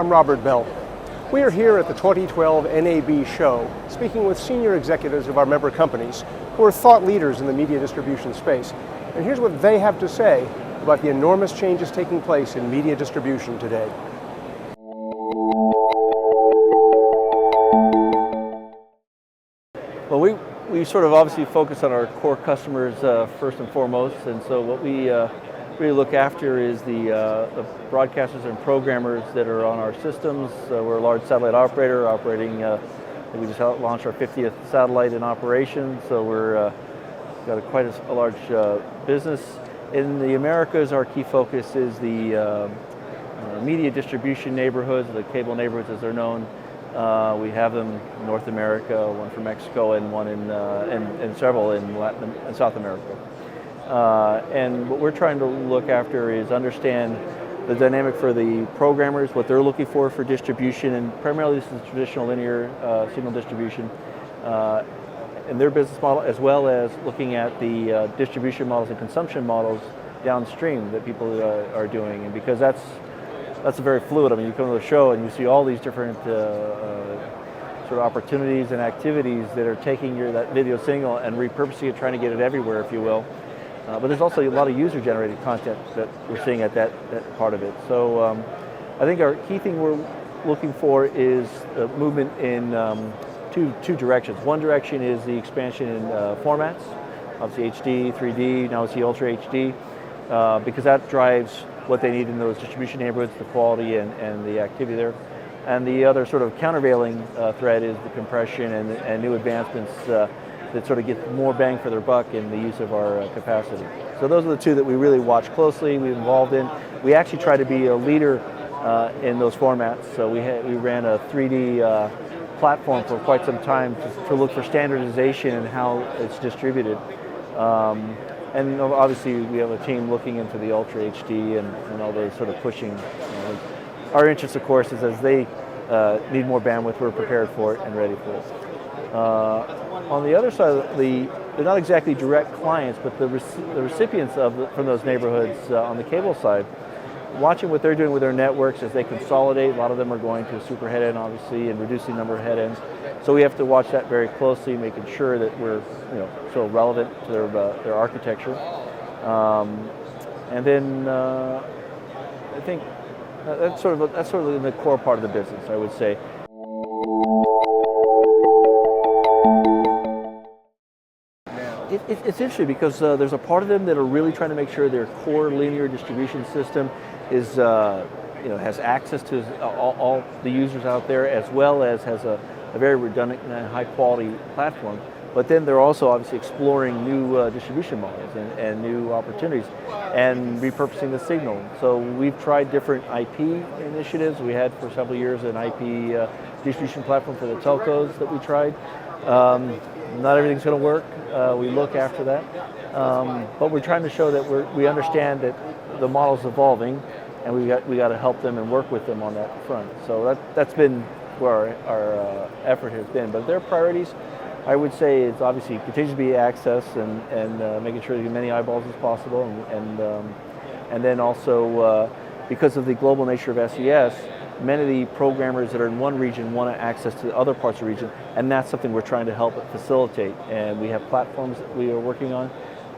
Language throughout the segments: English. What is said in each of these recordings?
I'm Robert Bell. We are here at the 2012 NAB show, speaking with senior executives of our member companies who are thought leaders in the media distribution space. And here's what they have to say about the enormous changes taking place in media distribution today. Well, we sort of obviously focus on our core customers first and foremost, and so what we really look after is the broadcasters and programmers that are on our systems. We're a large satellite operator operating, we just launched our 50th satellite in operation, so we're got quite a large business. In the Americas, our key focus is the media distribution neighborhoods, the cable neighborhoods as they're known. We have them in North America, one for Mexico, and one and several in Latin and South America. And what we're trying to look after is understand the dynamic for the programmers, what they're looking for distribution, and primarily this is traditional linear signal distribution, and their business model, as well as looking at the distribution models and consumption models downstream that people are doing, and because that's very fluid. I mean, you come to the show and you see all these different sort of opportunities and activities that are taking that video signal and repurposing it, trying to get it everywhere, if you will. But there's also a lot of user-generated content that we're seeing at that part of it. So I think our key thing we're looking for is a movement in two directions. One direction is the expansion in formats, obviously HD, 3D, now it's the Ultra HD, because that drives what they need in those distribution neighborhoods, the quality and the activity there. And the other sort of countervailing threat is the compression and new advancements that sort of get more bang for their buck in the use of our capacity. So those are the two that we really watch closely, we're involved in. We actually try to be a leader in those formats. So we ran a 3D platform for quite some time to look for standardization and how it's distributed. And obviously we have a team looking into the Ultra HD and all those sort of pushing. Our interest, of course, is as they need more bandwidth, we're prepared for it and ready for it. On the other side, they're not exactly direct clients, but the recipients from those neighborhoods on the cable side, watching what they're doing with their networks as they consolidate. A lot of them are going to a super head end, obviously, and reducing the number of head ends. So we have to watch that very closely, making sure that we're still relevant to their architecture. And then I think that's sort of the core part of the business, I would say. It's interesting because there's a part of them that are really trying to make sure their core linear distribution system is, has access to all the users out there, as well as has a very redundant and high quality platform. But then they're also obviously exploring new distribution models and new opportunities and repurposing the signal. So we've tried different IP initiatives. We had for several years an IP distribution platform for the telcos that we tried. Not everything's going to work. We look after that, but we're trying to show that we understand that the model's evolving, and we got to help them and work with them on that front. So that's been where our effort has been. But their priorities, I would say, is obviously continues to be access and making sure they get as many eyeballs as possible, and then also because of the global nature of SES. Many of the programmers that are in one region want to access to other parts of the region, and that's something we're trying to help facilitate. And we have platforms that we are working on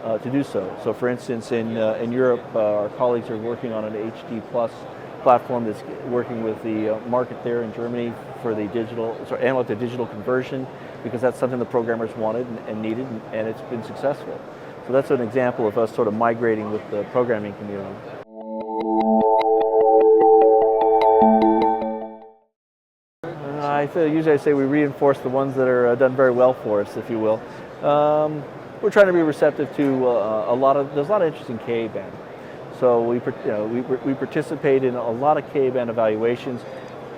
to do so. So, for instance, in Europe, our colleagues are working on an HD Plus platform that's working with the market there in Germany for the analog to digital conversion, because that's something the programmers wanted and needed, and it's been successful. So that's an example of us sort of migrating with the programming community. Usually I say we reinforce the ones that are done very well for us, if you will. We're trying to be receptive to there's a lot of interest in Ka-band. So we participate in a lot of Ka-band evaluations.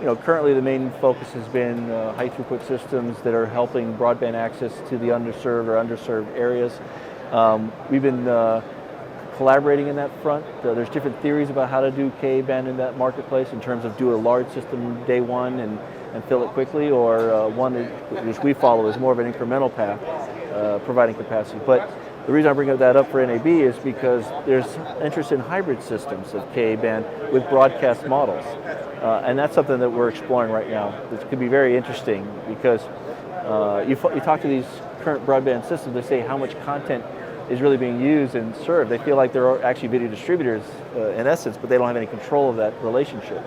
Currently the main focus has been high throughput systems that are helping broadband access to the underserved areas. We've been collaborating in that front. There's different theories about how to do Ka-band in that marketplace in terms of do a large system day one and fill it quickly, or one which we follow is more of an incremental path, providing capacity. But The reason I bring that up for NAB is because there's interest in hybrid systems of Ka-band with broadcast models. And that's something that we're exploring right now. This could be very interesting because you talk to these current broadband systems, they say how much content is really being used and served. They feel like they're actually video distributors in essence, but they don't have any control of that relationship.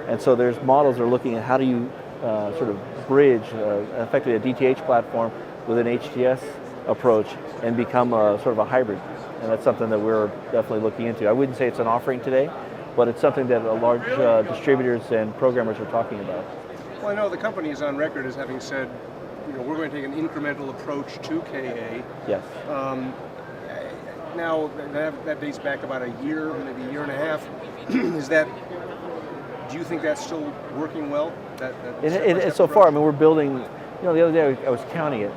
And so there's models that are looking at how do you sort of bridge effectively a DTH platform with an HTS approach and become sort of a hybrid. And that's something that we're definitely looking into. I wouldn't say it's an offering today, but it's something that large distributors and programmers are talking about. Well, I know the company is on record as having said, we're going to take an incremental approach to KA. Yes. Now, that dates back about a year, maybe a year and a half. Do you think that's still working well? So far, I mean, we're building, the other day I was counting it.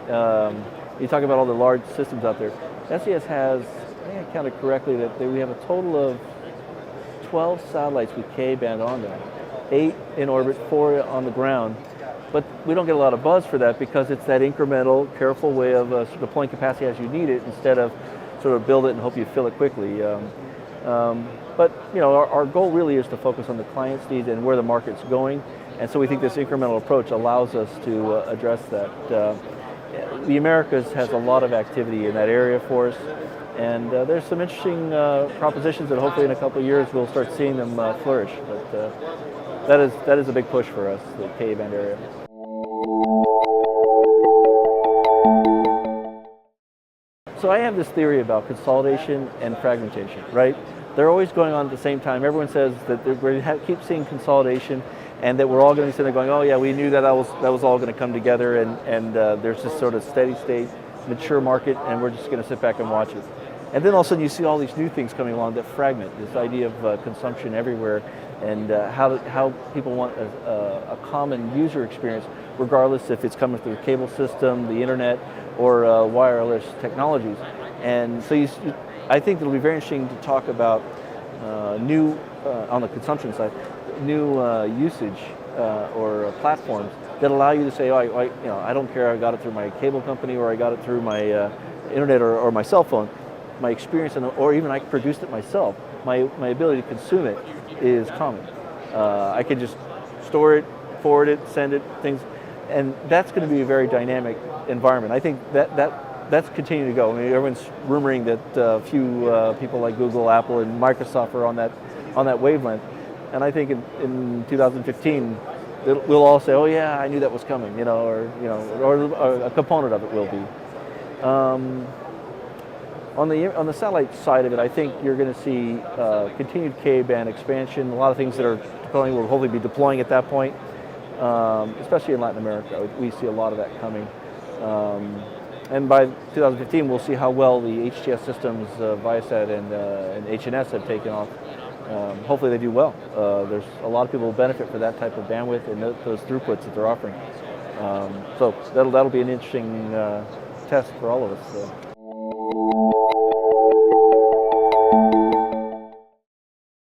You talk about all the large systems out there. SES has, I think I counted correctly, that we have a total of 12 satellites with Ka-band on them. 8 in orbit, 4 on the ground. But we don't get a lot of buzz for that because it's that incremental, careful way of deploying capacity as you need it instead of sort of build it and hope you fill it quickly. But our goal really is to focus on the client's needs and where the market's going. And so we think this incremental approach allows us to address that. The Americas has a lot of activity in that area for us. And there's some interesting propositions that hopefully in a couple of years we'll start seeing them flourish. But that is a big push for us, the Ka-band area. So I have this theory about consolidation and fragmentation, right? They're always going on at the same time. Everyone says that we keep seeing consolidation and that we're all going to be sitting there going, oh yeah, we knew that was all going to come together and there's this sort of steady state, mature market and we're just going to sit back and watch it. And then all of a sudden you see all these new things coming along that fragment, this idea of consumption everywhere and how people want a common user experience, regardless if it's coming through the cable system, the internet, or wireless technologies. And so I think it'll be very interesting to talk about new, on the consumption side, new usage or platforms that allow you to say, I don't care, I got it through my cable company or I got it through my internet or my cell phone. My experience, or even I produced it myself, my ability to consume it is common. I can just store it, forward it, send it, things, and that's going to be a very dynamic environment. I think that's continuing to go. I mean, everyone's rumoring that a few people like Google, Apple, and Microsoft are on that wavelength, and I think in 2015 we'll all say, oh yeah, I knew that was coming, or a component of it will be. On the satellite side of it, I think you're going to see continued Ka-band expansion. A lot of things that are deploying will hopefully be deploying at that point, especially in Latin America. We see a lot of that coming. And by 2015, we'll see how well the HTS systems, Viasat and HNS have taken off. Hopefully they do well. There's a lot of people who benefit for that type of bandwidth and those throughputs that they're offering. So that'll be an interesting test for all of us.